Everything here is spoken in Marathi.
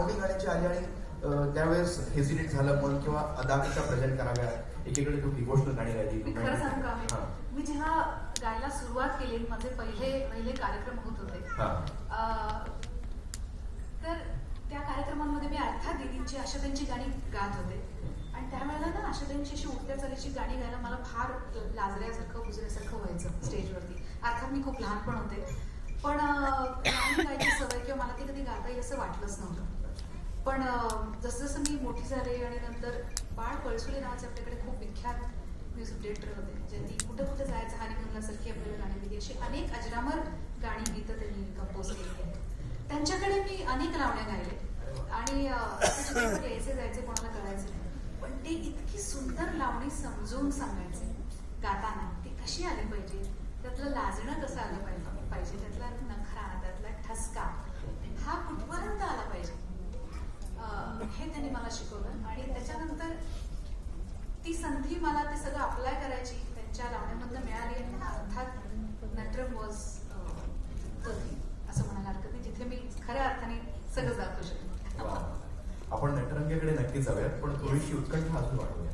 गाण्याची आली आणि त्यावेळेस हेजिटेट झालं मन किंवा अदा प्रेझेंट कराव्या, एकीकडे तू डिवोशनल गाणी गायली. मी खरं सांगू का, मी जेव्हा गायला सुरुवात केली, माझे पहिले कार्यक्रम होत होते, तर त्या कार्यक्रमांमध्ये मी अर्थात दीदींची आशाताईंची गाणी गात होते. आणि त्यावेळेला ना आशाताईंची अशी उठत्या चालीची गाणी गायला मला फार लाजऱ्यासारखं बुजऱ्यासारखं व्हायचं स्टेजवरती. अर्थात मी खूप लहान पण होते, पण गाणी गायची सवय किंवा मला ती कधी गाता येईल असं वाटलंच नव्हतं. पण जसं जसं मी मोठी झाले आणि नंतर बाळ पळसुले नावाचे आपल्याकडे खूप विख्यात म्युझिक डिरेक्टर होते, ज्यांनी कुठं कुठं जायचं हनीमूनला सारखी आपल्याला गाणी दिली, अशी अनेक अजरामर गाणी गीतं त्यांनी कंपोज केली आहेत. त्यांच्याकडे मी अनेक लावण्या गायले आणि यायचे जायचे कोणाला कळायचे नाही, पण ते इतकी सुंदर लावणी समजून सांगायचे गाताना, ती कशी आली पाहिजे, त्यातलं लाजणं कसं आलं पाहिजे, त्यातला नखरा, त्यातला ठसका हा कुठपर्यंत आला पाहिजे, हे त्यांनी मला शिकवलं. आणि त्याच्यानंतर ती संधी मला ते सगळं अप्लाय करायची त्यांच्या लावण्यामधनं मिळाली. आणि अर्थात नटरंग वॉज असं म्हणायला हरकत नाही, जिथे मी खऱ्या अर्थाने सगळं दाखवू शकतो. आपण नटरंगाकडे नक्कीच जाऊयात, पण थोडीशी उत्कंठा अजून वाढवूया.